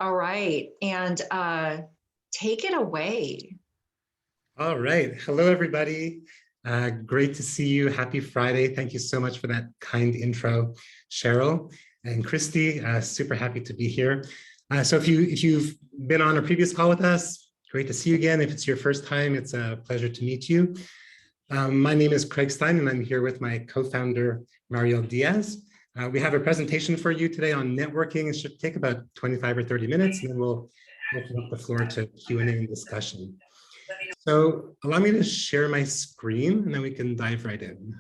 All right, and take it away. All right. Hello, everybody. Great to see you. Happy Friday. Thank you so much for that kind intro, Cheryl and Christy. Super happy to be here. So if you've been on a previous call with us, great to see you again. If it's your first time, it's a pleasure to meet you. My name is Craig Stein, and I'm here with my co-founder, Mariel Diaz. We have a presentation for you today on networking. It should take about 25 or 30 minutes, and then we'll open up the floor to Q&A and discussion. So allow me to share my screen, and then we can dive right in.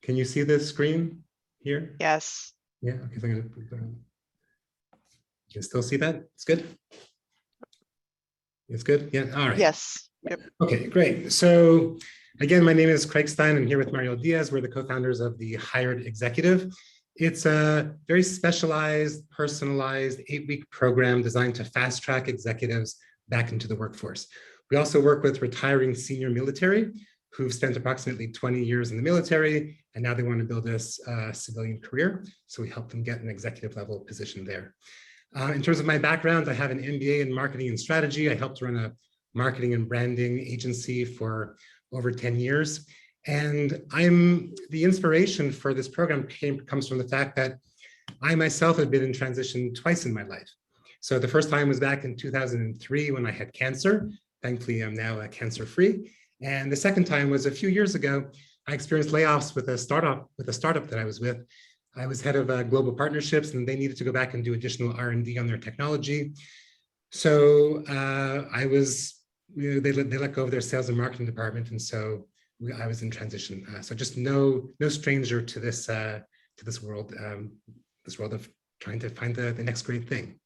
Can you see the screen here? Yes. Yeah, okay, so I'm gonna put that. You can still see that? It's good? It's good? Yeah, all right. Yes. Yep. Okay, great. So again, my name is Craig Stein. I'm here with Mariel Diaz. We're the co-founders of the Hired Executive. It's a very specialized, personalized 8-week program designed to fast track executives back into the workforce. We also work with retiring senior military who've spent approximately 20 years in the military, and now they want to build a civilian career. So we help them get an executive level position there. In terms of my background, I have an MBA in marketing and strategy. I helped run a marketing and branding agency for over 10 years. And the inspiration for this program comes from the fact that I myself have been in transition twice in my life. So the first time was back in 2003 when I had cancer. Thankfully, I'm now cancer-free. And the second time was a few years ago. I experienced layoffs with a startup that I was with. I was head of global partnerships, and they needed to go back and do additional R&D on their technology. So they let go of their sales and marketing department, and so I was in transition. So just no stranger to this world of trying to find the next great thing.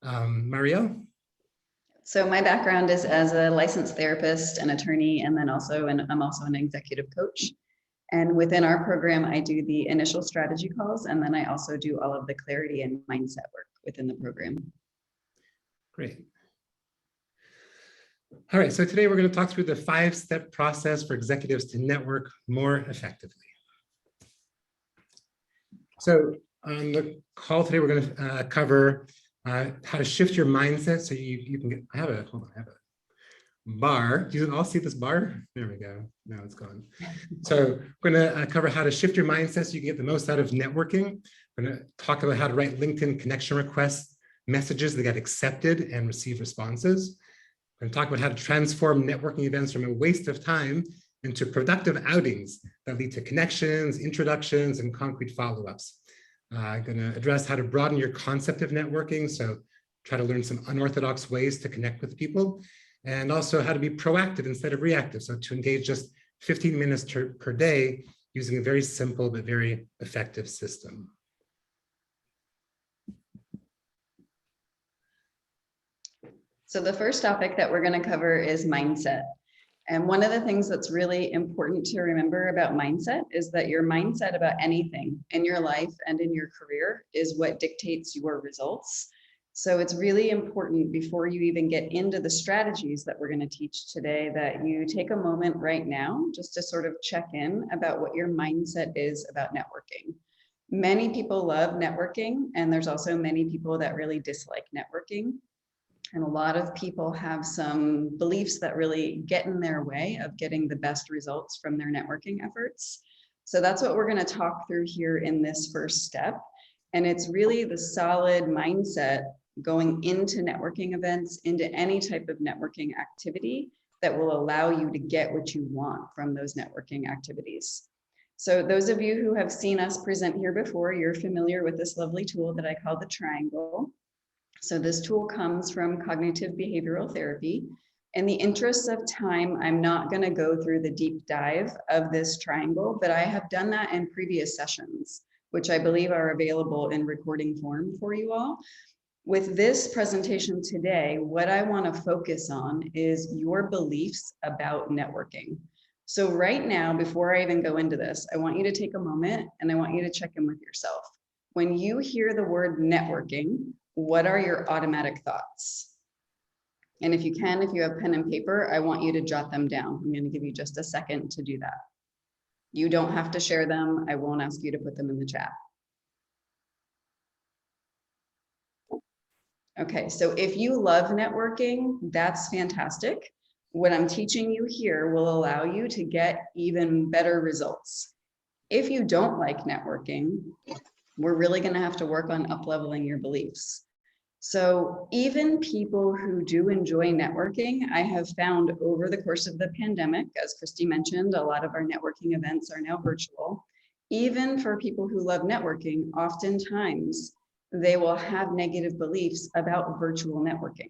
Mariel? So my background is as a licensed therapist and attorney, and then I'm also an executive coach. And within our program, I do the initial strategy calls, and then I also do all of the clarity and mindset work within the program. Great. All right, so today we're going to talk through the 5-step process for executives to network more effectively. So on the call today, we're going to cover how to shift your mindset so you can get, I have a bar. Do you all see this bar? There we go. Now it's gone. So we're going to cover how to shift your mindset so you can get the most out of networking. We're going to talk about how to write LinkedIn connection requests, messages that get accepted and receive responses. We're going to talk about how to transform networking events from a waste of time into productive outings that lead to connections, introductions, and concrete follow-ups. I'm going to address how to broaden your concept of networking, so try to learn some unorthodox ways to connect with people, and also how to be proactive instead of reactive, so to engage just 15 minutes per day using a very simple but very effective system. So the first topic that we're going to cover is mindset. And one of the things that's really important to remember about mindset is that your mindset about anything in your life and in your career is what dictates your results. So it's really important before you even get into the strategies that we're going to teach today that you take a moment right now just to sort of check in about what your mindset is about networking. Many people love networking, and there's also many people that really dislike networking. And a lot of people have some beliefs that really get in their way of getting the best results from their networking efforts. So that's what we're going to talk through here in this first step. And it's really the solid mindset going into networking events, into any type of networking activity that will allow you to get what you want from those networking activities. So those of you who have seen us present here before, you're familiar with this lovely tool that I call the triangle. So this tool comes from cognitive behavioral therapy. In the interest of time, I'm not going to go through the deep dive of this triangle, but I have done that in previous sessions, which I believe are available in recording form for you all. With this presentation today, what I want to focus on is your beliefs about networking. So right now, before I even go into this, I want you to take a moment and I want you to check in with yourself. When you hear the word networking, what are your automatic thoughts? And if you can, if you have pen and paper, I want you to jot them down. I'm going to give you just a second to do that. You don't have to share them. I won't ask you to put them in the chat. Okay, so if you love networking, that's fantastic. What I'm teaching you here will allow you to get even better results. If you don't like networking, we're really going to have to work on up-leveling your beliefs. So even people who do enjoy networking, I have found over the course of the pandemic, as Christy mentioned, a lot of our networking events are now virtual. Even for people who love networking, oftentimes they will have negative beliefs about virtual networking,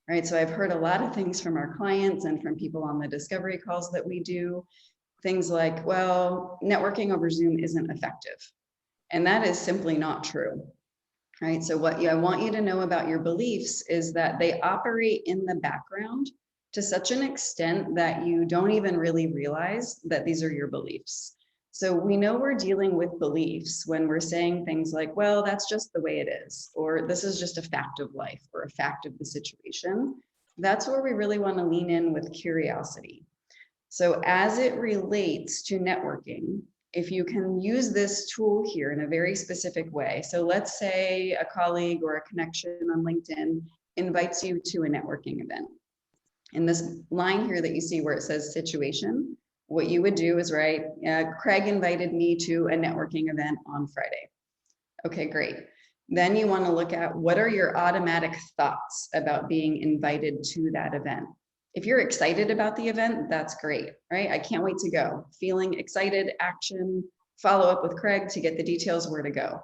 right? So I've heard a lot of things from our clients and from people on the discovery calls that we do, things like, well, networking over Zoom isn't effective. And that is simply not true. Right. So what I want you to know about your beliefs is that they operate in the background to such an extent that you don't even really realize that these are your beliefs. So we know we're dealing with beliefs when we're saying things like, well, that's just the way it is, or this is just a fact of life or a fact of the situation. That's where we really want to lean in with curiosity. So as it relates to networking, if you can use this tool here in a very specific way. So let's say a colleague or a connection on LinkedIn invites you to a networking event. In this line here that you see where it says situation, what you would do is write, Craig invited me to a networking event on Friday. Okay, great. Then you want to look at what are your automatic thoughts about being invited to that event. If you're excited about the event, that's great, right? I can't wait to go. Feeling excited, action, follow up with Craig to get the details where to go.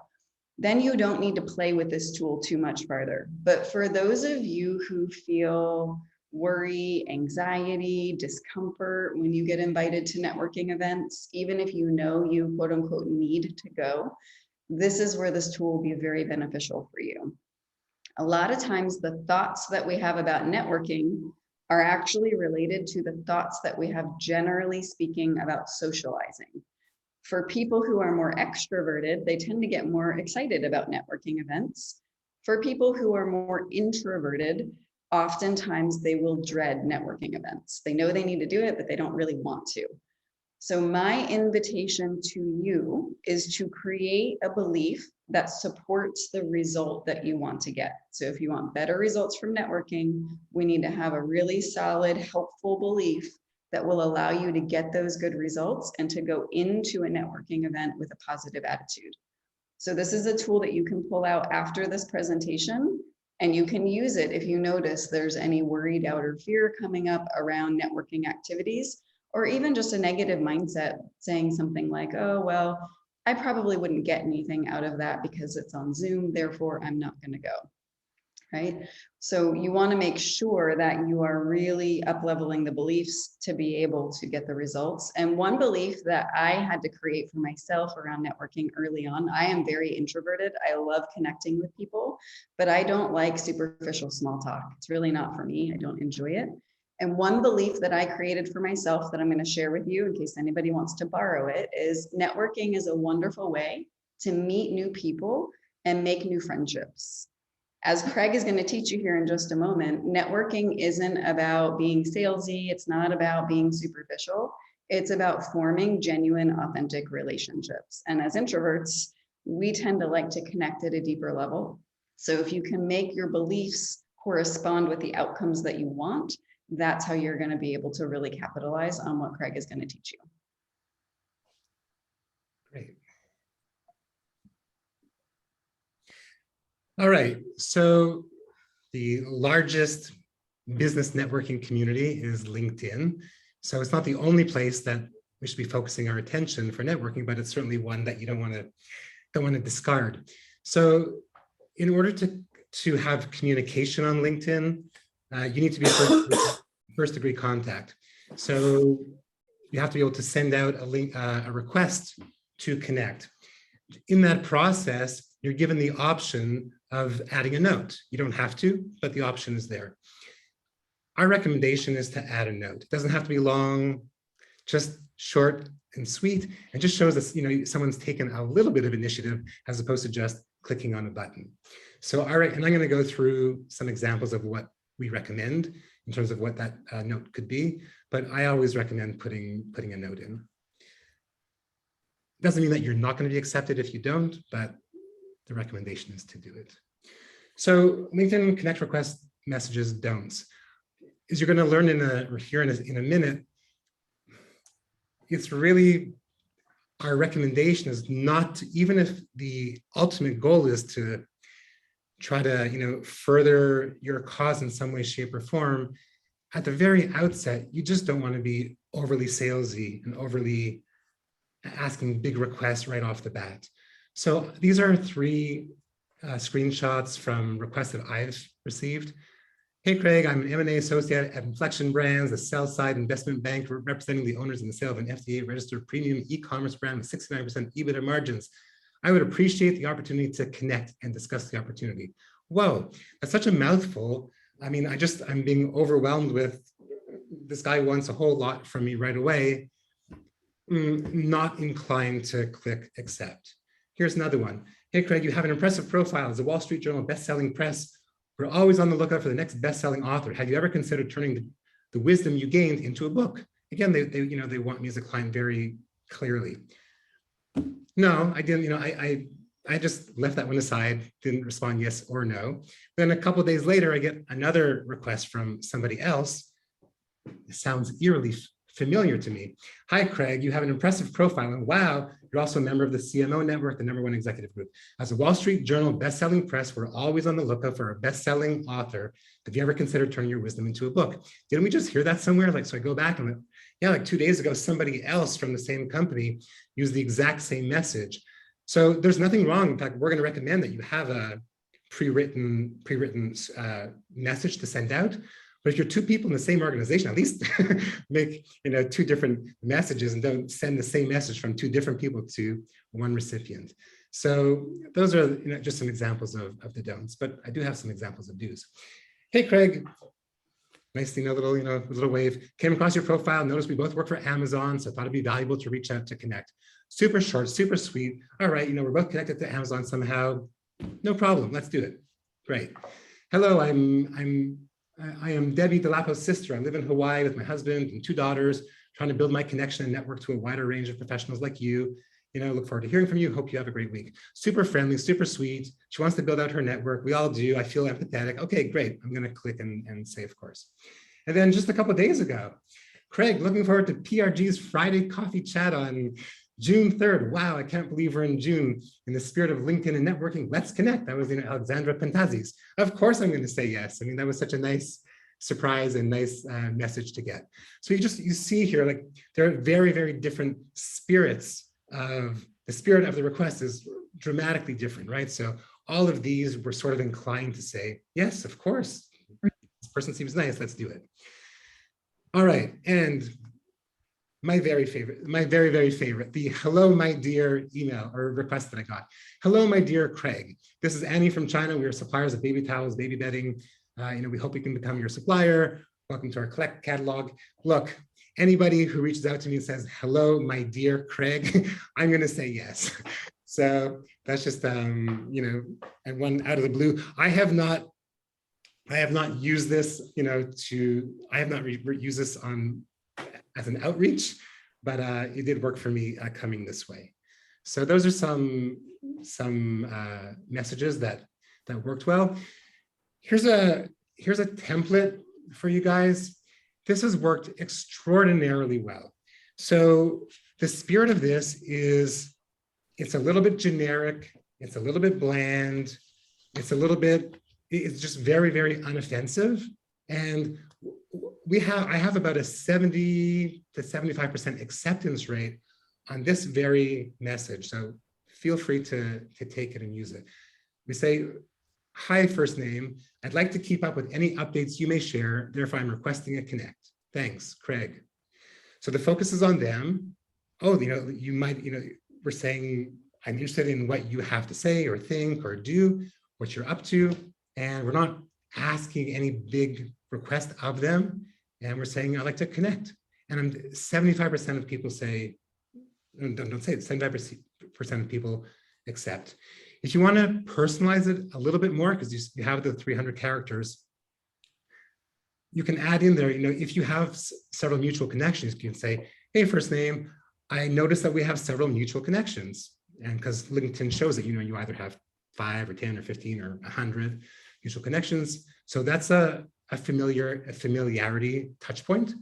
Then you don't need to play with this tool too much farther. But for those of you who feel worry, anxiety, discomfort when you get invited to networking events, even if you know you quote unquote need to go, this is where this tool will be very beneficial for you. A lot of times the thoughts that we have about networking are actually related to the thoughts that we have generally speaking about socializing. For people who are more extroverted, they tend to get more excited about networking events. For people who are more introverted, oftentimes they will dread networking events. They know they need to do it, but they don't really want to. So my invitation to you is to create a belief that supports the result that you want to get. So if you want better results from networking, we need to have a really solid, helpful belief that will allow you to get those good results and to go into a networking event with a positive attitude. So this is a tool that you can pull out after this presentation, and you can use it if you notice there's any worry, doubt, or fear coming up around networking activities, or even just a negative mindset saying something like, oh, well, I probably wouldn't get anything out of that because it's on Zoom, therefore I'm not going to go, right? So you want to make sure that you are really up-leveling the beliefs to be able to get the results. And one belief that I had to create for myself around networking early on, I am very introverted. I love connecting with people, but I don't like superficial small talk. It's really not for me. I don't enjoy it. And one belief that I created for myself that I'm going to share with you in case anybody wants to borrow it is networking is a wonderful way to meet new people and make new friendships. As Craig is going to teach you here in just a moment, networking isn't about being salesy. It's not about being superficial. It's about forming genuine, authentic relationships. And as introverts, we tend to like to connect at a deeper level. So if you can make your beliefs correspond with the outcomes that you want, that's how you're going to be able to really capitalize on what Craig is going to teach you. Great. All right, so the largest business networking community is LinkedIn. So it's not the only place that we should be focusing our attention for networking, but it's certainly one that you don't want to discard. So in order to have communication on LinkedIn, you need to be first degree contact. So you have to be able to send out a request to connect. In that process, you're given the option of adding a note. You don't have to, but the option is there. Our recommendation is to add a note. It doesn't have to be long, just short and sweet, and just shows that someone's taken a little bit of initiative as opposed to just clicking on a button. So and I'm going to go through some examples of what we recommend in terms of what that note could be, but I always recommend putting a note in. Doesn't mean that you're not going to be accepted if you don't, but the recommendation is to do it. So LinkedIn Connect request messages don'ts. As you're going to learn in a minute, it's really our recommendation is not to, even if the ultimate goal is to try to further your cause in some way, shape, or form, at the very outset, you just don't want to be overly salesy and overly asking big requests right off the bat. So these are 3 screenshots from requests that I've received. Hey, Craig, I'm an M&A associate at Inflection Brands, a sell-side investment bank representing the owners in the sale of an FDA-registered premium e-commerce brand with 69% EBITDA margins. I would appreciate the opportunity to connect and discuss the opportunity. Whoa, that's such a mouthful. I mean, I'm being overwhelmed with, this guy wants a whole lot from me right away. Not inclined to click accept. Here's another one. Hey, Craig, you have an impressive profile as a Wall Street Journal best-selling press. We're always on the lookout for the next best-selling author. Have you ever considered turning the wisdom you gained into a book? Again, they want me as a client very clearly. No, I didn't. I just left that one aside, didn't respond yes or no. Then a couple of days later, I get another request from somebody else. It sounds eerily familiar to me. Hi, Craig, you have an impressive profile, and wow, you're also a member of the CMO network, the #1 executive group. As a Wall Street Journal best-selling press, we're always on the lookout for a best-selling author. Have you ever considered turning your wisdom into a book? Didn't we just hear that somewhere? So I go back and yeah, like 2 days ago, somebody else from the same company used the exact same message. So there's nothing wrong. In fact, we're going to recommend that you have a pre-written message to send out. But if you're 2 people in the same organization, at least make 2 different messages and don't send the same message from 2 different people to one recipient. So those are just some examples of the don'ts, but I do have some examples of do's. Hey, Craig, nice thing, a little wave. Came across your profile, noticed we both work for Amazon, so I thought it'd be valuable to reach out to connect. Super short, super sweet. All right, we're both connected to Amazon somehow. No problem, let's do it. Great. Hello, I am Debbie DeLapo's sister. I live in Hawaii with my husband and 2 daughters, trying to build my connection and network to a wider range of professionals like you. Look forward to hearing from you. Hope you have a great week. Super friendly, super sweet. She wants to build out her network. We all do. I feel empathetic. Okay, great. I'm going to click and say, of course. And then just a couple of days ago, Craig, looking forward to PRG's Friday coffee chat on June 3rd. Wow, I can't believe we're in June. In the spirit of LinkedIn and networking, let's connect. That was Alexandra Pentazis. Of course I'm going to say yes. I mean, that was such a nice surprise and nice message to get. So you see here, like there are very, very different spirits of the spirit of the request is dramatically different, right? So all of these were sort of inclined to say, yes, of course. This person seems nice, let's do it. All right, and my very, very favorite, the hello, my dear email or request that I got. Hello, my dear Craig. This is Annie from China. We are suppliers of baby towels, baby bedding. We hope we can become your supplier. Welcome to our collect catalog. Look, anybody who reaches out to me and says, hello, my dear Craig, I'm going to say yes. So that's just, and one out of the blue. I have not used this, I have not used this as an outreach, but it did work for me coming this way. So those are some messages that worked well. Here's a template for you guys. This has worked extraordinarily well. So the spirit of this is, it's a little bit generic, it's a little bit bland, it's just very, very unoffensive. And I have about a 70 to 75% acceptance rate on this very message. So feel free to take it and use it. We say, hi, first name. I'd like to keep up with any updates you may share. Therefore, I'm requesting a connect. Thanks, Craig. So the focus is on them. Oh, you might, we're saying, I'm interested in what you have to say or think or do, what you're up to. And we're not asking any big request of them. And we're saying, I'd like to connect. And 75% of people say, don't say it, 75% of people accept. If you want to personalize it a little bit more, because you have the 300 characters, you can add in there, if you have several mutual connections, you can say, hey, first name, I noticed that we have several mutual connections. And because LinkedIn shows that, you either have 5 or 10 or 15 or 100 mutual connections. So that's a familiarity touch point.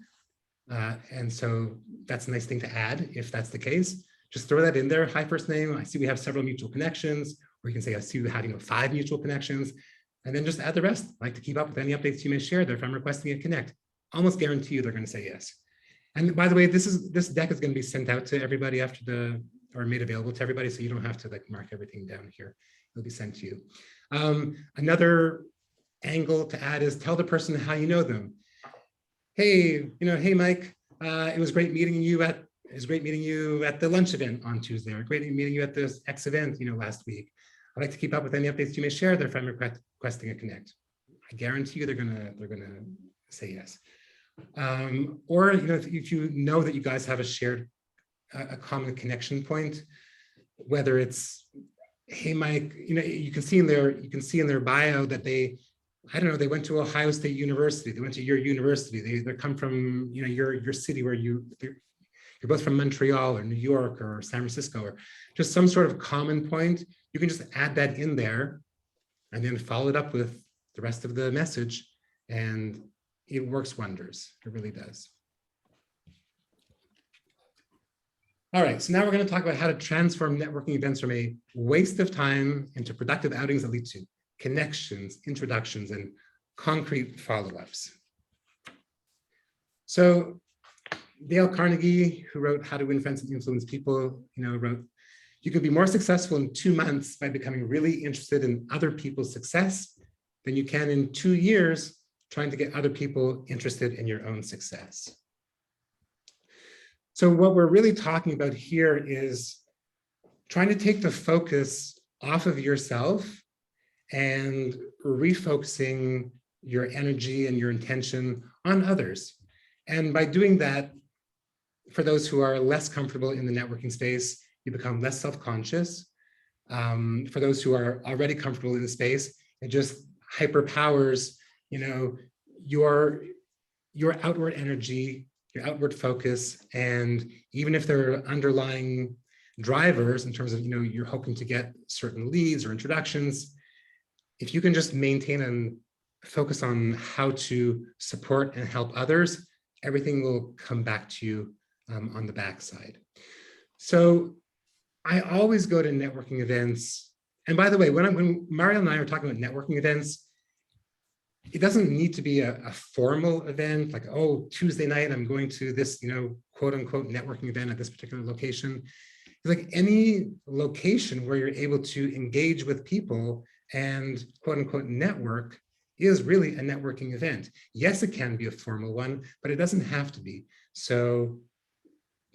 And so that's a nice thing to add if that's the case. Just throw that in there. Hi, first name. I see we have several mutual connections. Or you can say, I see we have 5 mutual connections. And then just add the rest. I like to keep up with any updates you may share there if I'm requesting a connect. Almost guarantee you they're going to say yes. And by the way, this deck is going to be sent out to everybody or made available to everybody, so you don't have to mark everything down here. It'll be sent to you. Another angle to add is tell the person how you know them. Hey, hey Mike, it was great meeting you at the lunch event on Tuesday, or great meeting you at this X event, last week. I'd like to keep up with any updates you may share there if I'm requesting a connect. I guarantee you they're gonna say yes. Or if you know that you guys have a common connection point, whether it's, hey Mike, you can see in their bio that they went to Ohio State University, they went to your university, they come from your city where you're both from Montreal or New York or San Francisco, or just some sort of common point. You can just add that in there and then follow it up with the rest of the message, and it works wonders. It really does. All right, so now we're going to talk about how to transform networking events from a waste of time into productive outings that lead to connections, introductions, and concrete follow-ups. So Dale Carnegie, who wrote How to Win Friends and Influence People, wrote, you could be more successful in 2 months by becoming really interested in other people's success than you can in 2 years trying to get other people interested in your own success. So what we're really talking about here is trying to take the focus off of yourself and refocusing your energy and your intention on others. And by doing that, for those who are less comfortable in the networking space, you become less self-conscious. For those who are already comfortable in the space, it just hyperpowers, your outward energy, your outward focus. And even if there are underlying drivers in terms of, you're hoping to get certain leads or introductions, if you can just maintain and focus on how to support and help others, everything will come back to you on the backside. So I always go to networking events. And by the way, when Mariel and I are talking about networking events, it doesn't need to be a formal event like, oh, Tuesday night, I'm going to this, quote unquote networking event at this particular location. It's like any location where you're able to engage with people and quote unquote network is really a networking event. Yes, it can be a formal one, but it doesn't have to be. So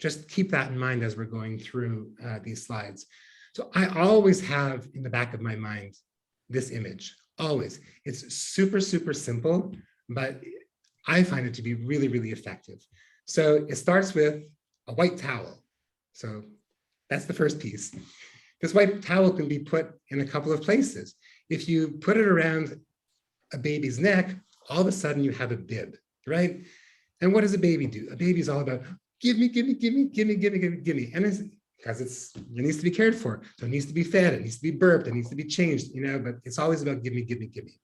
just keep that in mind as we're going through these slides. So I always have in the back of my mind this image, always. It's super, super simple, but I find it to be really, really effective. So it starts with a white towel. So that's the first piece. This white towel can be put in a couple of places. If you put it around a baby's neck, all of a sudden you have a bib, right? And what does a baby do? A baby is all about, give me, give me, give me, give me, give me, give me, give me. And it's because it needs to be cared for. So it needs to be fed, it needs to be burped, it needs to be changed, but it's always about give me, give me, give me.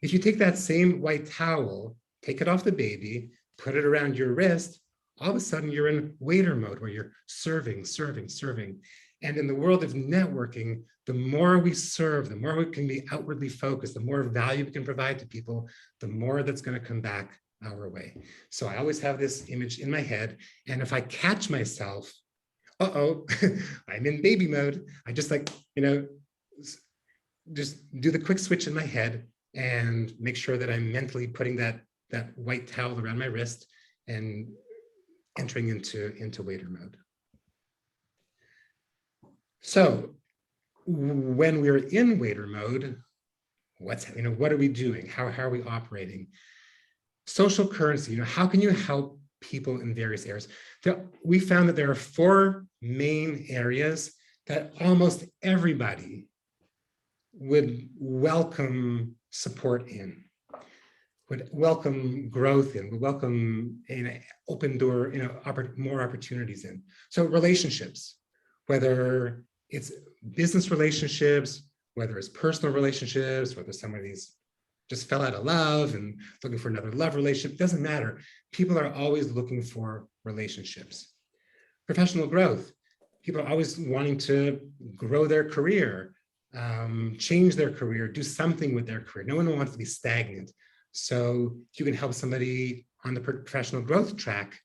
If you take that same white towel, take it off the baby, put it around your wrist, all of a sudden you're in waiter mode where you're serving, serving, serving. And in the world of networking, the more we serve, the more we can be outwardly focused, the more value we can provide to people, the more that's going to come back our way. So I always have this image in my head. And if I catch myself, uh-oh, I'm in baby mode, I just just do the quick switch in my head and make sure that I'm mentally putting that white towel around my wrist and entering into waiter mode. So when we're in waiter mode, what are we doing? How are we operating? Social currency, how can you help people in various areas? We found that there are 4 main areas that almost everybody would welcome support in. would welcome growth in, would welcome an open door, more opportunities in. So relationships, whether it's business relationships, whether it's personal relationships, whether somebody's just fell out of love and looking for another love relationship, doesn't matter. People are always looking for relationships. Professional growth, people are always wanting to grow their career, change their career, do something with their career. No one wants to be stagnant. So if you can help somebody on the professional growth track,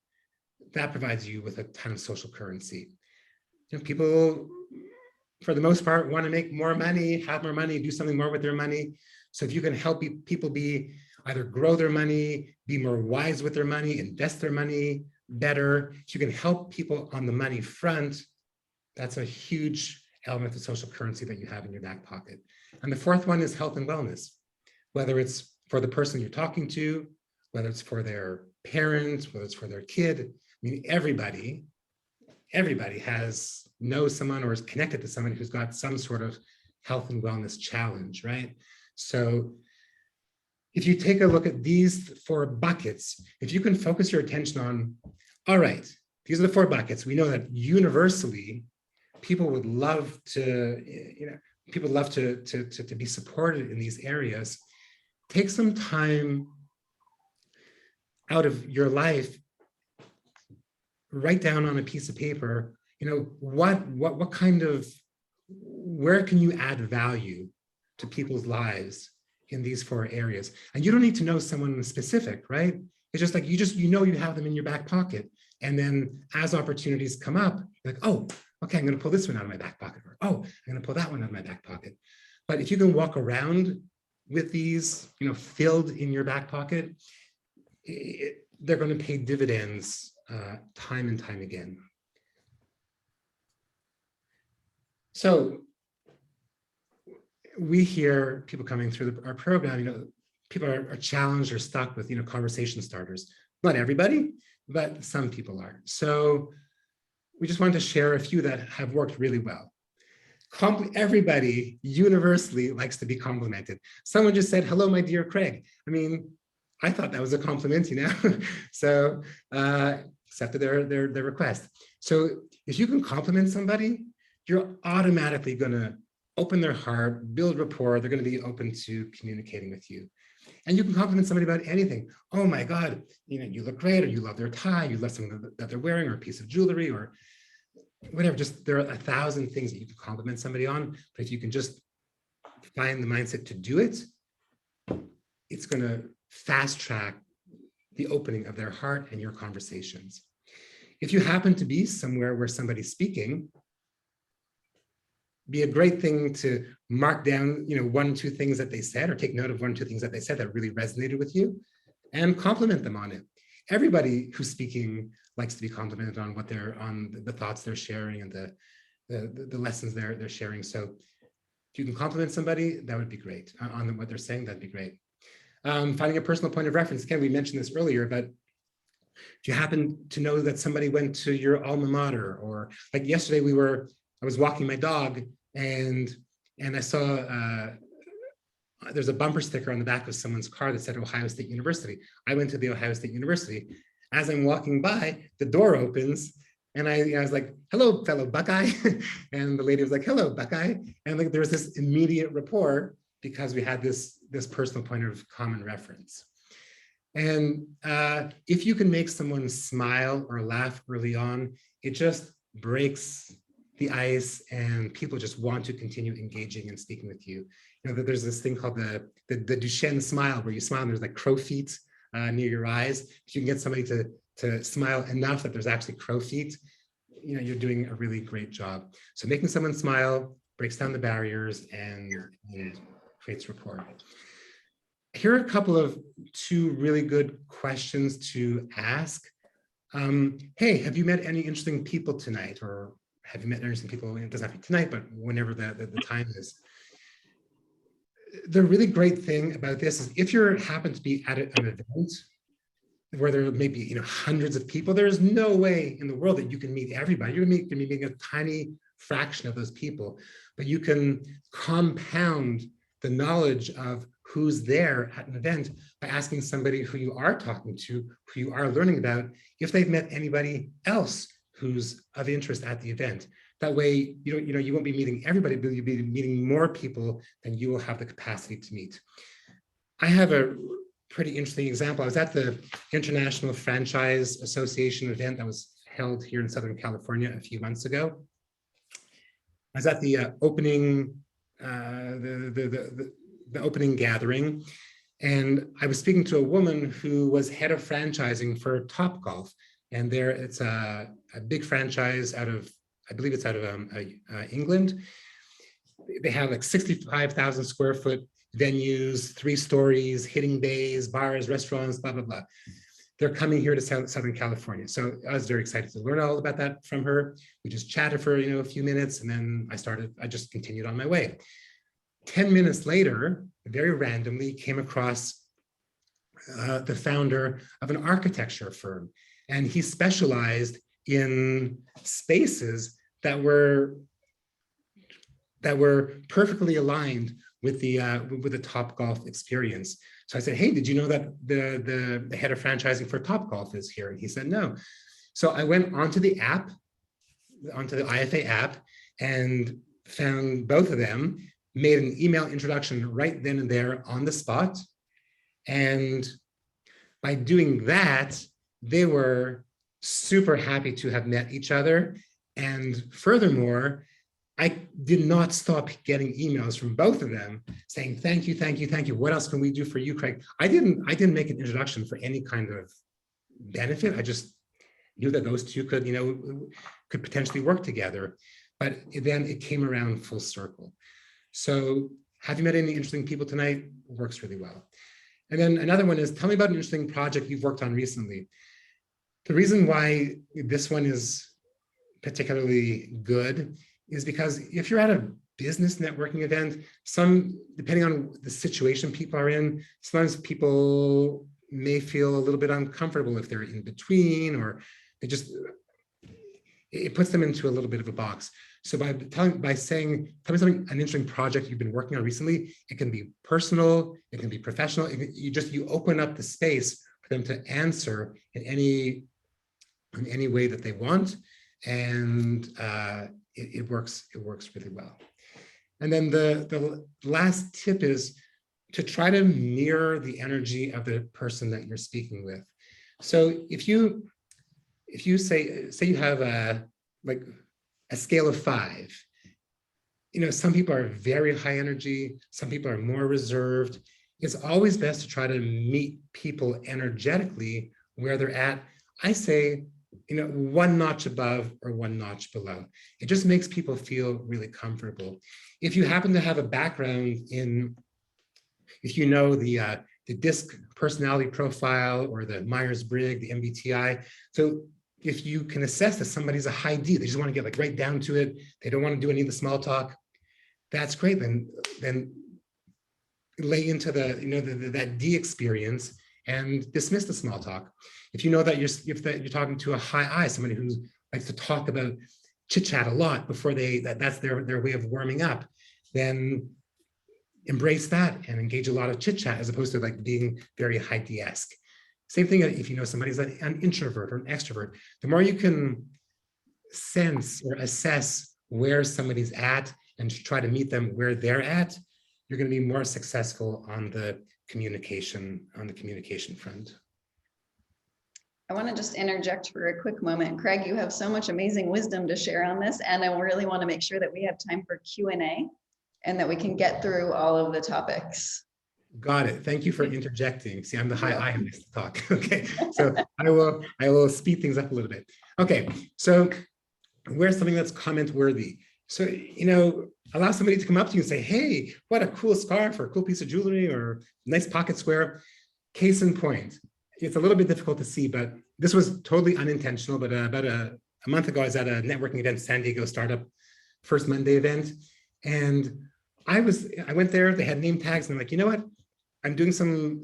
that provides you with a ton of social currency. People, for the most part, want to make more money, have more money, do something more with their money. So if you can help people be either grow their money, be more wise with their money, invest their money better, if you can help people on the money front, that's a huge element of social currency that you have in your back pocket. And the fourth one is health and wellness, whether it's for the person you're talking to, whether it's for their parents, whether it's for their kid. I mean, everybody knows someone or is connected to someone who's got some sort of health and wellness challenge, right? So if you take a look at these 4 buckets, if you can focus your attention on, all right, these are the 4 buckets. We know that universally, people would love to, to be supported in these areas. Take some time out of your life, write down on a piece of paper, what kind of, where can you add value to people's lives in these 4 areas? And you don't need to know someone specific, right? It's just like, you have them in your back pocket. And then as opportunities come up, you're like, oh, okay, I'm going to pull this one out of my back pocket. Or, oh, I'm going to pull that one out of my back pocket. But if you can walk around with these, filled in your back pocket, they're going to pay dividends time and time again. So we hear people coming through our program, people are challenged or stuck with, conversation starters. Not everybody, but some people are. So we just wanted to share a few that have worked really well. Everybody universally likes to be complimented. Someone just said, hello, my dear Craig. I mean, I thought that was a compliment, So accepted their request. So if you can compliment somebody, you're automatically going to open their heart, build rapport. They're going to be open to communicating with you. And you can compliment somebody about anything. Oh my God, you look great, or you love their tie, you love something that they're wearing, or a piece of jewelry, or whatever. Just there are 1,000 things that you can compliment somebody on. But if you can just find the mindset to do it, it's going to fast track the opening of their heart and your conversations. If you happen to be somewhere where somebody's speaking, be a great thing to mark down, 1 or 2 things that they said, or take note of 1 or 2 things that they said that really resonated with you, and compliment them on it. Everybody who's speaking likes to be complimented on on the thoughts they're sharing and the lessons they're sharing. So if you can compliment somebody, that would be great. On what they're saying, that'd be great. Finding a personal point of reference. Again, we mentioned this earlier, but if you happen to know that somebody went to your alma mater, or like yesterday I was walking my dog and I saw there's a bumper sticker on the back of someone's car that said Ohio State University. I went to the Ohio State University. As I'm walking by, the door opens and I was like, hello, fellow Buckeye. And the lady was like, hello, Buckeye. And there was this immediate rapport because we had this personal point of common reference. And if you can make someone smile or laugh early on, it just breaks the ice and people just want to continue engaging and speaking with you. There's this thing called the Duchenne smile, where you smile and there's like crow feet near your eyes. If you can get somebody to smile enough that there's actually crow feet, you're doing a really great job. So making someone smile breaks down the barriers and creates rapport. Here are a couple of 2 really good questions to ask. Hey, have you met any interesting people tonight? Or have you met interesting people? It doesn't have to be tonight, but whenever the time is. The really great thing about this is if you happen to be at an event where there may be hundreds of people, there's no way in the world that you can meet everybody. You're going to be meeting a tiny fraction of those people, but you can compound the knowledge of who's there at an event by asking somebody who you are talking to, who you are learning about, if they've met anybody else who's of interest at the event. That way, you won't be meeting everybody, but you'll be meeting more people than you will have the capacity to meet. I have a pretty interesting example. I was at the International Franchise Association event that was held here in Southern California a few months ago. I was at the opening, the opening gathering, and I was speaking to a woman who was head of franchising for Topgolf, and there it's a big franchise out of, I believe it's out of England. They have like 65,000 square foot venues, 3 stories, hitting bays, bars, restaurants, blah, blah, blah. They're coming here to Southern California. So I was very excited to learn all about that from her. We just chatted for a few minutes, and then I just continued on my way. 10 minutes later, very randomly came across the founder of an architecture firm. And he specialized in spaces that were perfectly aligned with the Topgolf experience. So I said, hey, did you know that the head of franchising for Topgolf is here? And he said, no. So I went onto the app, onto the IFA app, and found both of them, made an email introduction right then and there on the spot. And by doing that, they were super happy to have met each other. And furthermore, I did not stop getting emails from both of them saying, thank you, thank you, thank you. What else can we do for you, Craig? I didn't make an introduction for any kind of benefit. I just knew that those two could potentially work together. But then it came around full circle. So have you met any interesting people tonight? Works really well. And then another one is, tell me about an interesting project you've worked on recently. The reason why this one is particularly good is because if you're at a business networking event, depending on the situation people are in, sometimes people may feel a little bit uncomfortable if they're in between, or it puts them into a little bit of a box. So by saying, tell me something, an interesting project you've been working on recently, it can be personal, it can be professional. You open up the space for them to answer in any way that they want, and it works really well. And then the last tip is to try to mirror the energy of the person that you're speaking with. So if you say you have a scale of 5, some people are very high energy, some people are more reserved. It's always best to try to meet people energetically where they're at. I say, 1 notch above or 1 notch below. It just makes people feel really comfortable. If you happen to have a background if you know the DISC personality profile or the Myers-Briggs, the MBTI, so if you can assess that somebody's a high D, they just want to get right down to it, they don't want to do any of the small talk, that's great. Then lay into that D experience and dismiss the small talk. If you know that you're talking to a high I, somebody who likes to talk about chit chat a lot before that's their way of warming up, then embrace that and engage a lot of chit chat as opposed to being very high D-esque. Same thing if you know somebody's an introvert or an extrovert. The more you can sense or assess where somebody's at and try to meet them where they're at, you're going to be more successful on the communication front. I want to just interject for a quick moment. Craig, you have so much amazing wisdom to share on this, and I really want to make sure that we have time for Q&A and that we can get through all of the topics. Got it. Thank you for interjecting. See, I'm the high I who likes to talk. Okay, so I will speed things up a little bit. Okay, so where's something that's comment worthy? So, allow somebody to come up to you and say, hey, what a cool scarf or a cool piece of jewelry or nice pocket square. Case in point, it's a little bit difficult to see, but this was totally unintentional. But about a month ago, I was at a networking event, San Diego Startup First Monday event. And I went there, they had name tags, and I'm like, you know what? I'm doing some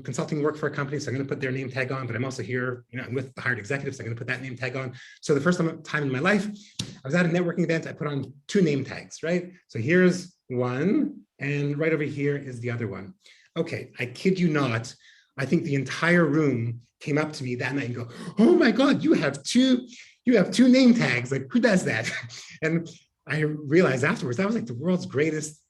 consulting work for a company, so I'm going to put their name tag on, but I'm also here, I'm with the hired executives, so I'm going to put that name tag on. So the first time in my life, I was at a networking event, I put on 2 name tags, right? So here's one, And right over here is the other one. Okay, I kid you not. I think the entire room came up to me that night and go, "Oh my God, you have two name tags. Like, who does that?" And I realized afterwards that was like the world's greatest,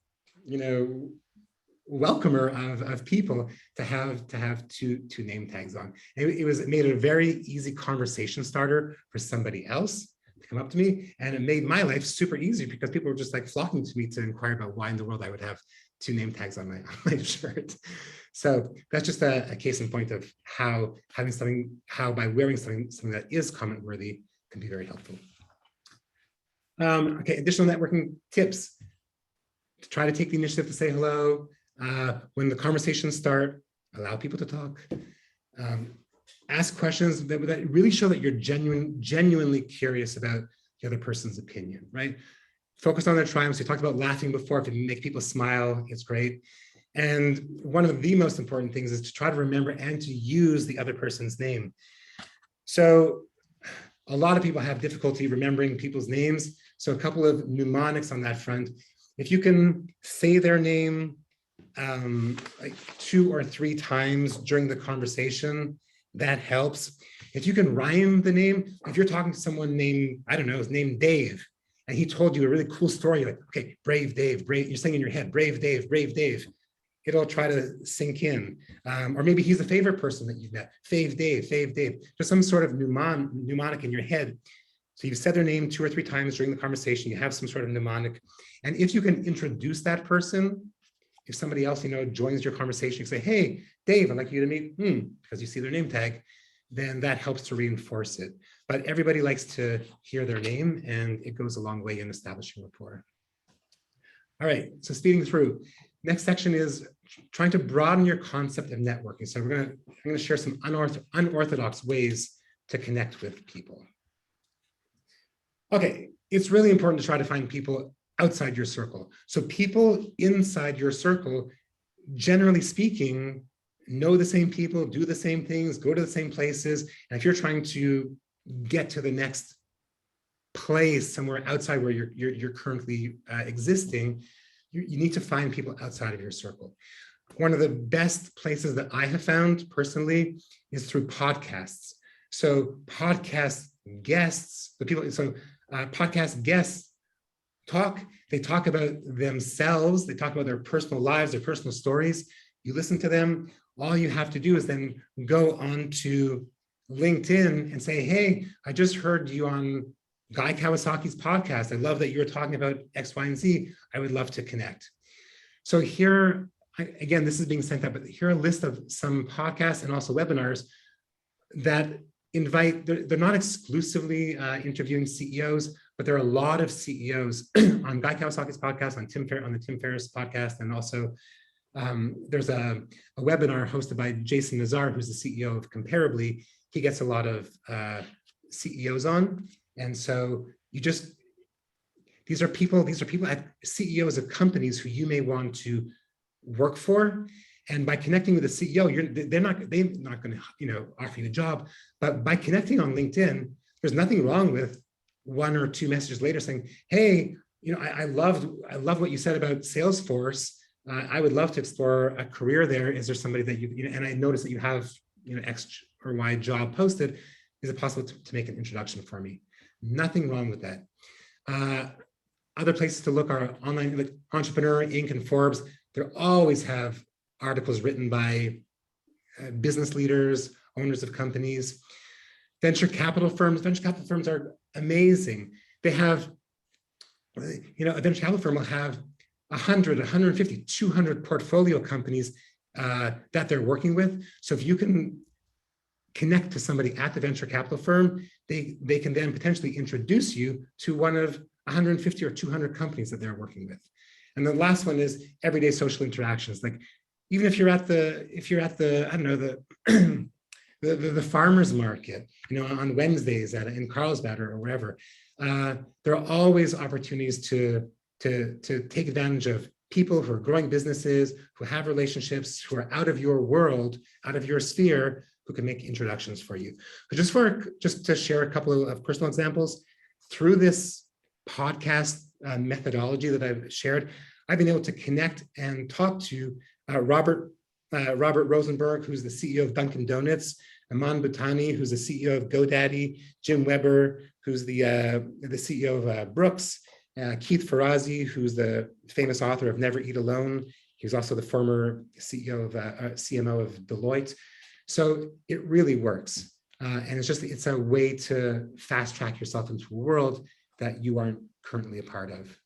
welcomer of people to have two name tags on. It made a very easy conversation starter for somebody else to come up to me, and it made my life super easy because people were just like flocking to me to inquire about why in the world I would have two name tags on my shirt. So that's just a case in point of how by wearing something that is comment worthy can be very helpful. Okay, additional networking tips. To try to take the initiative to say hello. When the conversations start, allow people to talk. Ask questions that really show that you're genuinely curious about the other person's opinion, right? Focus on their triumphs. We talked about laughing before. If it make people smile, it's great. And one of the most important things is to try to remember and to use the other person's name. So a lot of people have difficulty remembering people's names. So a couple of mnemonics on that front. If you can say their name like 2 or 3 times during the conversation, that helps. If you can rhyme the name, if you're talking to someone named, I don't know, his name Dave, and he told you a really cool story, you're like, okay, brave Dave, brave, you're saying in your head, brave Dave, brave Dave. It'll try to sink in. Or maybe he's a favorite person that you've met, Fave Dave, Fave Dave. Just some sort of mnemonic in your head. So you've said their name 2 or 3 times during the conversation, you have some sort of mnemonic. And if you can introduce that person, if somebody else joins your conversation, you say, "Hey, Dave, I'd like you to meet," because you see their name tag, then that helps to reinforce it. But everybody likes to hear their name, and it goes a long way in establishing rapport. All right, so speeding through. Next section is trying to broaden your concept of networking. So I'm gonna share some unorthodox ways to connect with people. Okay, it's really important to try to find people outside your circle. So people inside your circle, generally speaking, know the same people, do the same things, go to the same places. And if you're trying to get to the next place somewhere outside where you're currently existing, you need to find people outside of your circle. One of the best places that I have found personally is through podcasts. So podcast guests, podcast guests they talk about themselves, they talk about their personal lives, their personal stories. You listen to them. All you have to do is then go on to LinkedIn and say, "Hey, I just heard you on Guy Kawasaki's podcast. I love that you're talking about X, Y, and Z. I would love to connect." So here, again, this is being sent out, but here are a list of some podcasts and also webinars that invite, they're not exclusively interviewing CEOs, but there are a lot of CEOs on Guy Kawasaki's podcast, on the Tim Ferriss podcast, and also there's a webinar hosted by Jason Nazar, who's the CEO of Comparably. He gets a lot of CEOs on, and so these are people at CEOs of companies who you may want to work for. And by connecting with the CEO, they're not going to offer you a job, but by connecting on LinkedIn, there's nothing wrong with 1 or 2 messages later saying, "Hey, I loved what you said about Salesforce. I would love to explore a career there. Is there somebody that and I noticed that you have X or Y job posted. Is it possible to make an introduction for me?" Nothing wrong with that. Other places to look are online, like Entrepreneur, Inc. and Forbes. They always have articles written by business leaders, owners of companies. Venture capital firms are amazing. They have, a venture capital firm will have 100, 150, 200 portfolio companies that they're working with. So if you can connect to somebody at the venture capital firm, they can then potentially introduce you to one of 150 or 200 companies that they're working with. And the last one is everyday social interactions. Like even if you're at the I don't know, the farmers market, on Wednesdays in Carlsbad or wherever, there are always opportunities to take advantage of people who are growing businesses, who have relationships, who are out of your world, out of your sphere, who can make introductions for you. But just to share a couple of personal examples, through this podcast methodology that I've shared, I've been able to connect and talk to Robert Rosenberg, who's the CEO of Dunkin' Donuts, Aman Bhutani, who's the CEO of GoDaddy, Jim Weber, who's the CEO of Brooks, Keith Ferrazzi, who's the famous author of Never Eat Alone. He was also the former CMO of Deloitte. So it really works. And it's a way to fast track yourself into a world that you aren't currently a part of.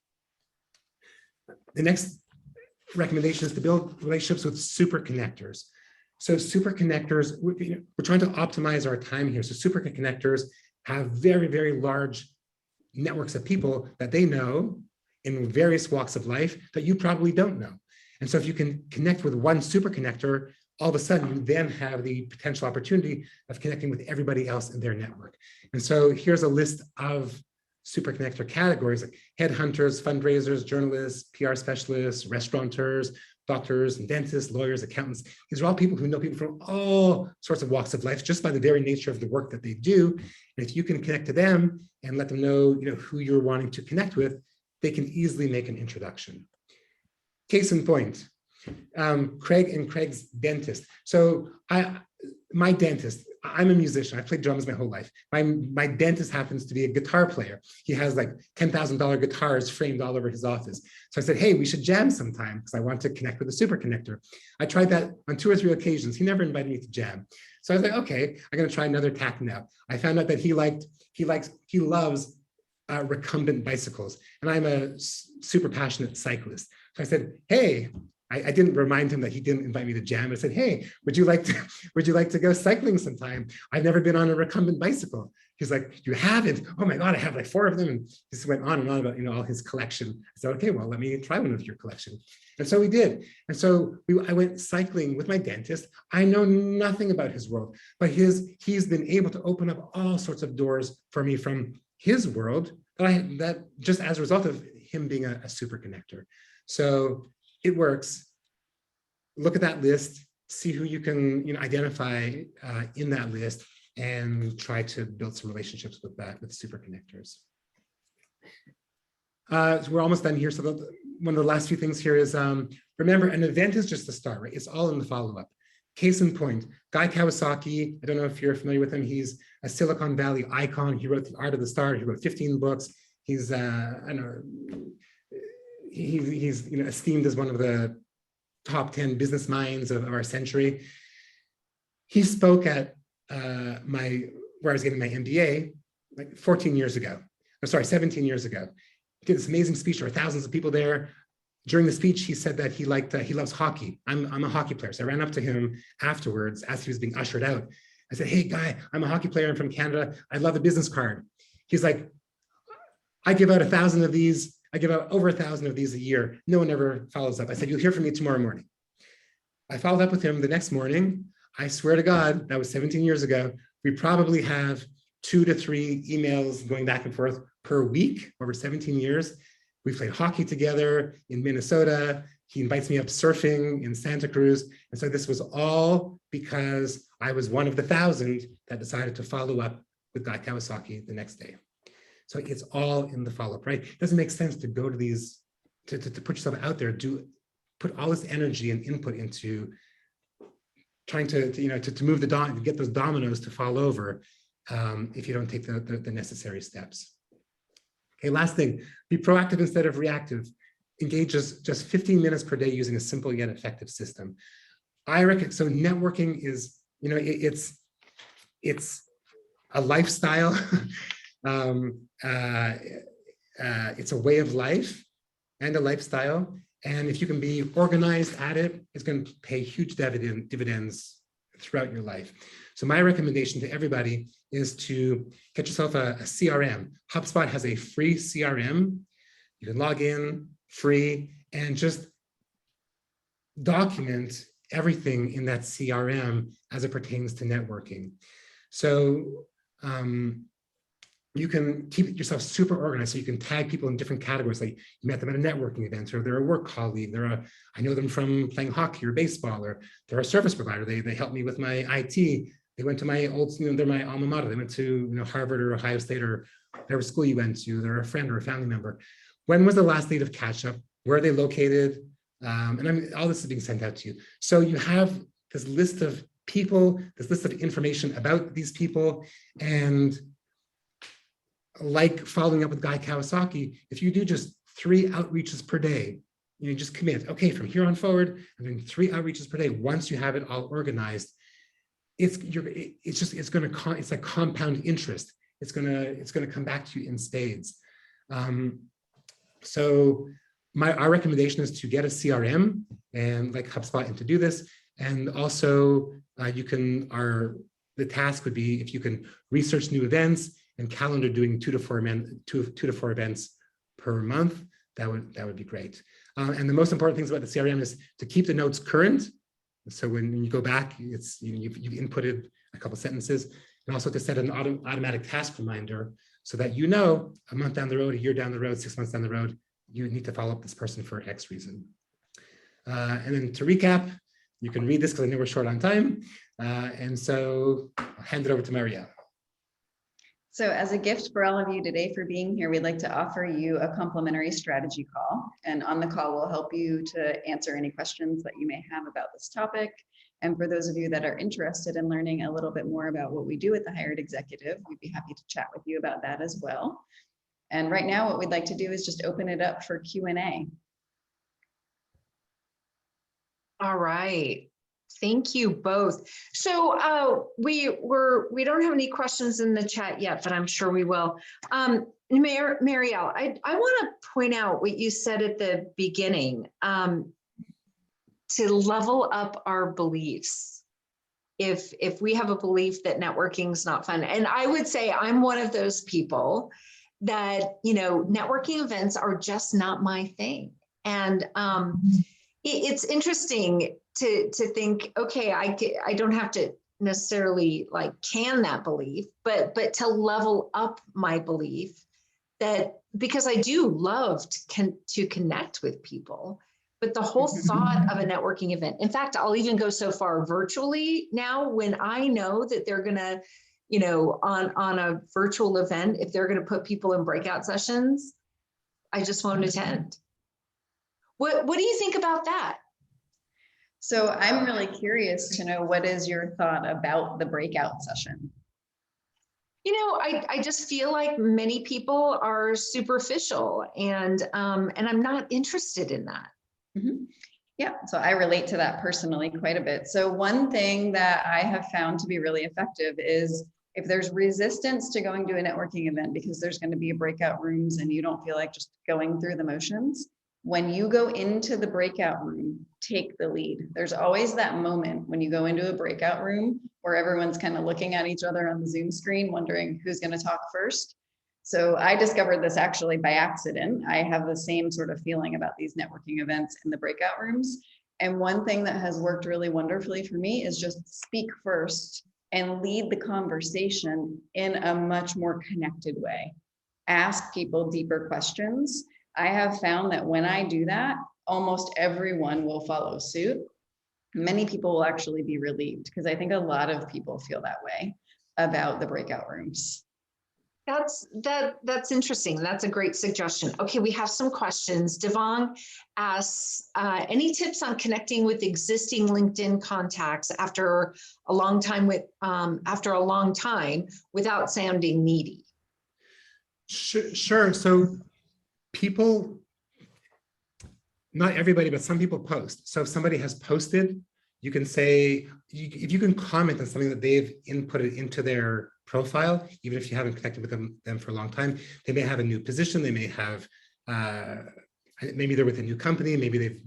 The next recommendation is to build relationships with super connectors. So super connectors, we're trying to optimize our time here. So super connectors have very, very large networks of people that they know in various walks of life that you probably don't know. And so if you can connect with one super connector, all of a sudden you then have the potential opportunity of connecting with everybody else in their network. And so here's a list of super connector categories like headhunters, fundraisers, journalists, PR specialists, restaurateurs, doctors and dentists, lawyers, accountants. These are all people who know people from all sorts of walks of life just by the very nature of the work that they do. And if you can connect to them and let them know, who you're wanting to connect with, they can easily make an introduction. Case in point, Craig and Craig's dentist. So my dentist, I'm a musician. I played drums my whole life. My dentist happens to be a guitar player. He has like $10,000 guitars framed all over his office. So I said, hey, we should jam sometime because I want to connect with a super connector. I tried that on 2 or 3 occasions. He never invited me to jam. So I was like, okay, I'm going to try another tack now. I found out that he loves recumbent bicycles. And I'm a super passionate cyclist. So I said, hey, I didn't remind him that he didn't invite me to jam. I said, hey, would you like to go cycling sometime? I've never been on a recumbent bicycle. He's like, you haven't? Oh my God, I have like 4 of them. And this went on and on about, all his collection. I said, okay, well, let me try one of your collection. And so we did. And so I went cycling with my dentist. I know nothing about his world, but he's been able to open up all sorts of doors for me from his world that just as a result of him being a super connector. So it works. Look at that list, see who you can identify in that list, and try to build some relationships with super connectors. So we're almost done here. So one of the last few things here is, remember, an event is just the start, right? It's all in the follow-up. Case in point, Guy Kawasaki, I don't know if you're familiar with him. He's a Silicon Valley icon. He wrote The Art of the Start. He wrote 15 books. He's, he's esteemed as one of the top 10 business minds of our century. He spoke at where I was getting my MBA like 17 years ago. He did this amazing speech. There were thousands of people there. During the speech, he said that he loves hockey. I'm a hockey player. So I ran up to him afterwards as he was being ushered out. I said, hey, Guy, I'm a hockey player. I'm from Canada. I love a business card. He's like, I give out 1,000 of these. I give out over 1,000 of these a year. No one ever follows up. I said, you'll hear from me tomorrow morning. I followed up with him the next morning. I swear to God, that was 17 years ago. We probably have 2 to 3 emails going back and forth per week over 17 years. We played hockey together in Minnesota. He invites me up surfing in Santa Cruz. And so this was all because I was one of the 1,000 that decided to follow up with Guy Kawasaki the next day. So it's all in the follow-up, right? It doesn't make sense to go to these, to put yourself out there, put all this energy and input into trying to move to get those dominoes to fall over if you don't take the necessary steps. Okay, last thing, be proactive instead of reactive. Engage just 15 minutes per day using a simple yet effective system. I reckon, so networking is, it's a lifestyle. It's a way of life and a lifestyle. And if you can be organized at it, it's going to pay huge dividends throughout your life. So my recommendation to everybody is to get yourself a CRM. HubSpot has a free CRM. You can log in free and just document everything in that CRM as it pertains to networking. So you can keep yourself super organized. So you can tag people in different categories. Like you met them at a networking event, or they're a work colleague. I know them from playing hockey or baseball, or they're a service provider. They helped me with my IT. They went to my they're my alma mater. They went to Harvard or Ohio State or whatever school you went to. They're a friend or a family member. When was the last date of catch up? where are they located, and all this is being sent out to you. So you have this list of people, this list of information about these people, and like following up with Guy Kawasaki, if you do just 3 outreaches per day, you just commit, okay, from here on forward, I'm doing 3 outreaches per day. Once you have it all organized, it's like compound interest. It's gonna come back to you in spades. So our recommendation is to get a CRM and like HubSpot and to do this. And also the task would be if you can research new events and calendar doing 2 to 4 events per month, that would be great. And the most important things about the CRM is to keep the notes current. So when you go back, you've inputted a couple sentences, and also to set an automatic task reminder so that you know a month down the road, a year down the road, 6 months down the road, you need to follow up this person for X reason. And then to recap, you can read this because I know we're short on time. And so I'll hand it over to Mariel. So as a gift for all of you today for being here, we'd like to offer you a complimentary strategy call. And on the call, we'll help you to answer any questions that you may have about this topic. And for those of you that are interested in learning a little bit more about what we do at the Hired Executive, we'd be happy to chat with you about that as well. And right now, what we'd like to do is just open it up for Q&A. All right. Thank you both. So we don't have any questions in the chat yet, but I'm sure we will. Mariel, I want to point out what you said at the beginning, to level up our beliefs. If we have a belief that networking is not fun, and I would say I'm one of those people that, networking events are just not my thing. And it's interesting to think, okay, I don't have to necessarily like can that belief, but to level up my belief that, because I do love to connect with people, but the whole thought of a networking event, in fact, I'll even go so far virtually now when I know that they're gonna, on a virtual event, if they're gonna put people in breakout sessions, I just won't attend. What do you think about that? So I'm really curious to know, what is your thought about the breakout session? I just feel like many people are superficial, and I'm not interested in that. Mm-hmm. Yeah, so I relate to that personally quite a bit. So one thing that I have found to be really effective is if there's resistance to going to a networking event because there's going to be breakout rooms and you don't feel like just going through the motions, when you go into the breakout room, take the lead. There's always that moment when you go into a breakout room where everyone's kind of looking at each other on the Zoom screen, wondering who's going to talk first. So I discovered this actually by accident. I have the same sort of feeling about these networking events in the breakout rooms. And one thing that has worked really wonderfully for me is just speak first and lead the conversation in a much more connected way. Ask people deeper questions. I have found that when I do that, almost everyone will follow suit. Many people will actually be relieved, because I think a lot of people feel that way about the breakout rooms. That's interesting. That's a great suggestion. Okay, we have some questions. Devon asks, any tips on connecting with existing LinkedIn contacts after a long time without sounding needy? Sure. So people, not everybody, but some people post. So if somebody has posted, you can say, if you can comment on something that they've inputted into their profile, even if you haven't connected with them for a long time, they may have a new position, they may have, maybe they're with a new company, maybe they've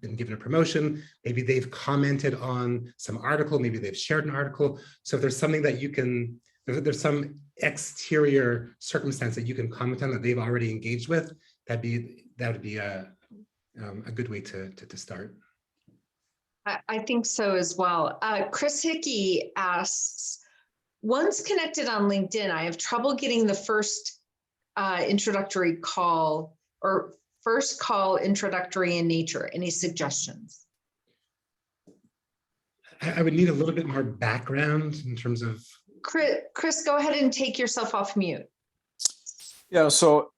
been given a promotion, maybe they've commented on some article, maybe they've shared an article. So if there's something that you can, there's some exterior circumstance that you can comment on that they've already engaged with, that would be a good way to start. I think so as well. Chris Hickey asks, once connected on LinkedIn, I have trouble getting the first introductory call, or first call introductory in nature. Any suggestions? I would need a little bit more background in terms of. Chris, go ahead and take yourself off mute. Yeah, so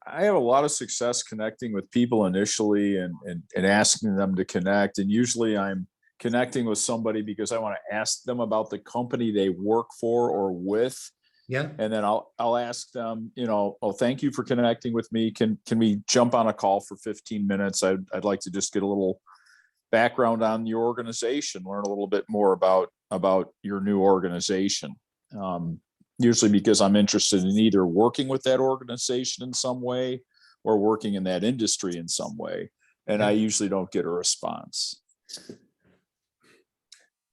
I have a lot of success connecting with people initially and asking them to connect. And usually I'm connecting with somebody because I want to ask them about the company they work for or with. Yeah. And then I'll ask them, oh, thank you for connecting with me. Can we jump on a call for 15 minutes? I'd like to just get a little background on your organization, learn a little bit more about your new organization. Usually because I'm interested in either working with that organization in some way or working in that industry in some way. And I usually don't get a response.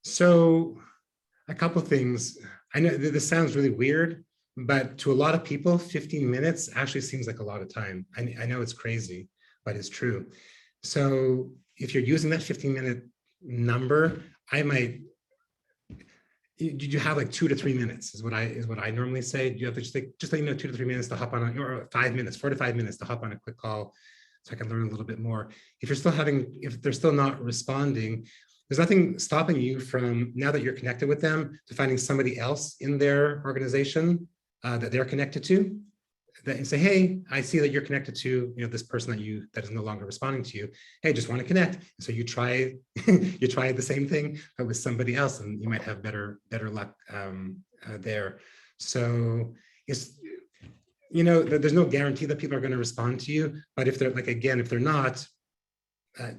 So a couple things. I know this sounds really weird, but to a lot of people, 15 minutes actually seems like a lot of time. I know it's crazy, but it's true. So if you're using that 15-minute number, you have like 2 to 3 minutes is what I normally say. You have to just let 2 to 3 minutes to hop on, or 5 minutes, 4 to 5 minutes to hop on a quick call, so I can learn a little bit more. If they're still not responding, there's nothing stopping you from, now that you're connected with them, to finding somebody else in their organization that they're connected to, and say, hey, I see that you're connected to this person that is no longer responding to you. Hey, just want to connect. And so you try the same thing, but with somebody else, and you might have better luck there. So it's there's no guarantee that people are going to respond to you, but if they're if they're not,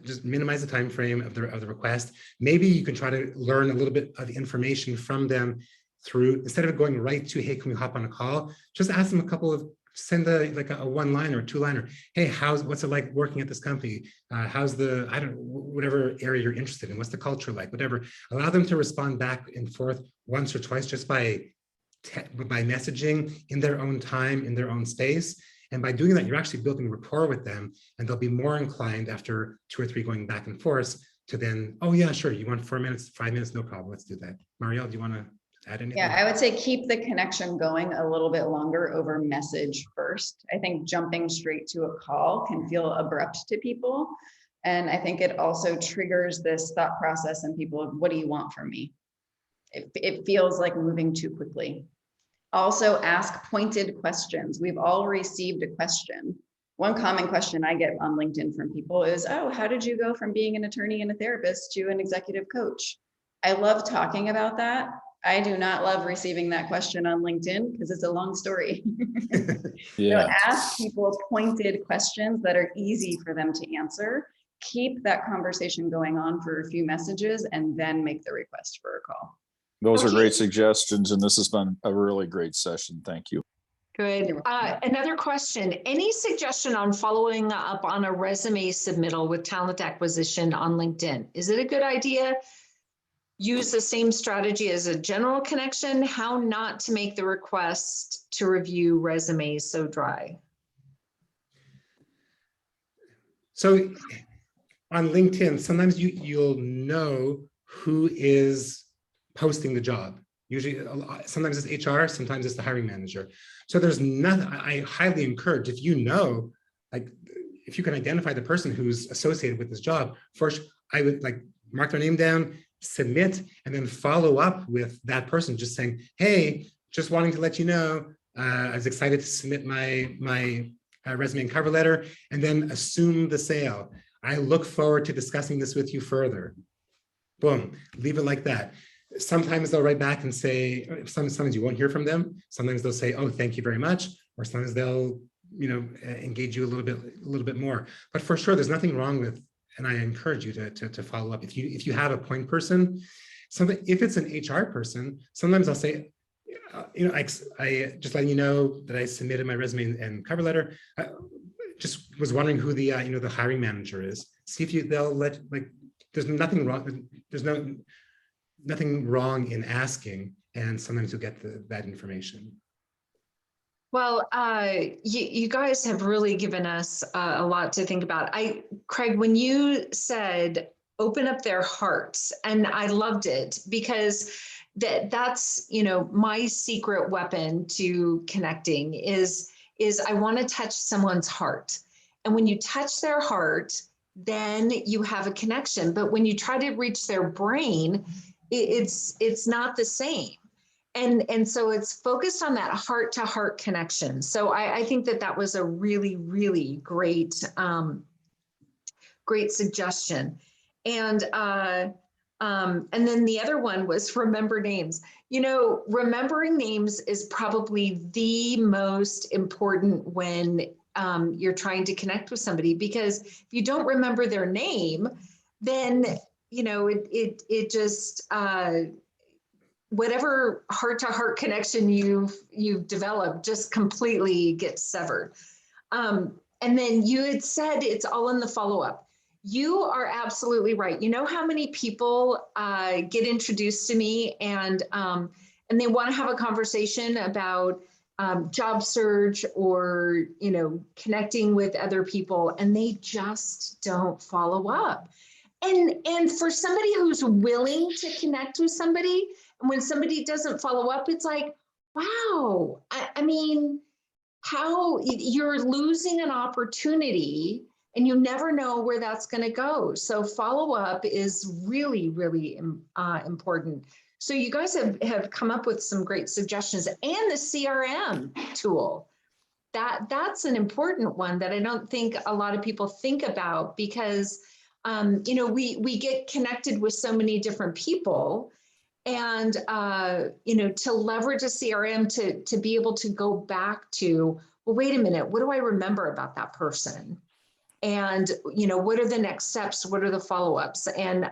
just minimize the time frame of the request. Maybe you can try to learn a little bit of information from them through, instead of going right to, hey, can we hop on a call? Just ask them send a one-liner or two-liner. Hey, what's it like working at this company? How's whatever area you're interested in, what's the culture like, whatever. Allow them to respond back and forth once or twice, just by messaging in their own time, in their own space. And by doing that, you're actually building rapport with them, and they'll be more inclined after 2 or 3 going back and forth to then, oh yeah, sure, you want 4 minutes, 5 minutes, no problem, let's do that. Mariel, do you want to add anything? Yeah, I would say keep the connection going a little bit longer over message first. I think jumping straight to a call can feel abrupt to people. And I think it also triggers this thought process in people of, what do you want from me? It feels like moving too quickly. Also ask pointed questions. We've all received a question. One common question I get on LinkedIn from people is, oh, how did you go from being an attorney and a therapist to an executive coach? I love talking about that. I do not love receiving that question on LinkedIn because it's a long story. Yeah. So ask people pointed questions that are easy for them to answer. Keep that conversation going on for a few messages and then make the request for a call. Those are great suggestions, and this has been a really great session. Thank you. Good. Another question. Any suggestion on following up on a resume submittal with talent acquisition on LinkedIn? Is it a good idea? Use the same strategy as a general connection? How not to make the request to review resumes so dry? So on LinkedIn, sometimes you'll know who is posting the job. Usually, sometimes it's HR, sometimes it's the hiring manager. So there's nothing, I highly encourage, if if you can identify the person who's associated with this job, first, I would mark their name down, submit, and then follow up with that person, just saying, hey, just wanting to let you know, I was excited to submit my resume and cover letter, and then assume the sale. I look forward to discussing this with you further. Boom, leave it like that. Sometimes they'll write back and say, sometimes you won't hear from them. Sometimes they'll say, oh, thank you very much. Or sometimes they'll, engage you a little bit more. But for sure, there's nothing wrong with, and I encourage you to follow up. If you have a point person, if it's an HR person, sometimes I'll say, I just letting you know that I submitted my resume and cover letter. Just was wondering who the the hiring manager is. See if they'll let, there's nothing wrong. There's nothing wrong in asking, and sometimes you'll get that information. Well, you guys have really given us a lot to think about. Craig, when you said open up their hearts, and I loved it, because that's my secret weapon to connecting is I want to touch someone's heart. And when you touch their heart, then you have a connection. But when you try to reach their brain, it's not the same. And so it's focused on that heart to heart connection. So I think that that was a really, really great, great suggestion. And then the other one was remember names. You know, remembering names is probably the most important when you're trying to connect with somebody, because if you don't remember their name, then, you know, it just, whatever heart-to-heart connection you've developed just completely gets severed. And then you had said it's all in the follow-up. You are absolutely right. You know how many people get introduced to me and they want to have a conversation about job search or, you know, connecting with other people, and they just don't follow up. And for somebody who's willing to connect with somebody, and when somebody doesn't follow up, it's like, wow, I mean, how you're losing an opportunity and you never know where that's going to go. So follow up is really, really important. So you guys have come up with some great suggestions, and the CRM tool. That's an important one that I don't think a lot of people think about, because you know, we get connected with so many different people, and you know, to leverage a CRM to be able to go back to, well, wait a minute, what do I remember about that person? And, you know, what are the next steps? What are the follow-ups? And,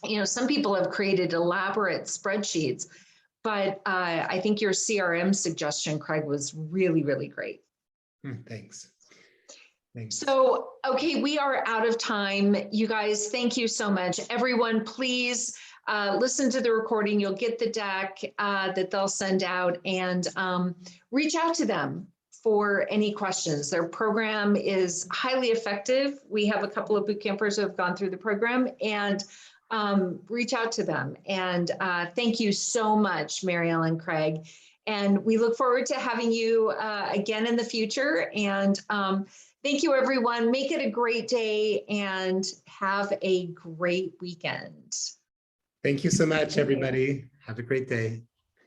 you know, some people have created elaborate spreadsheets, but I think your CRM suggestion, Craig, was really, really great. Thanks. Thanks. So, okay, we are out of time. You guys, thank you so much. Everyone, please listen to the recording. You'll get the deck that they'll send out, and reach out to them for any questions. Their program is highly effective. We have a couple of boot campers who have gone through the program, and reach out to them. And thank you so much, Mariel and Craig. And we look forward to having you again in the future. And thank you, everyone. Make it a great day and have a great weekend. Thank you so much, everybody. Have a great day.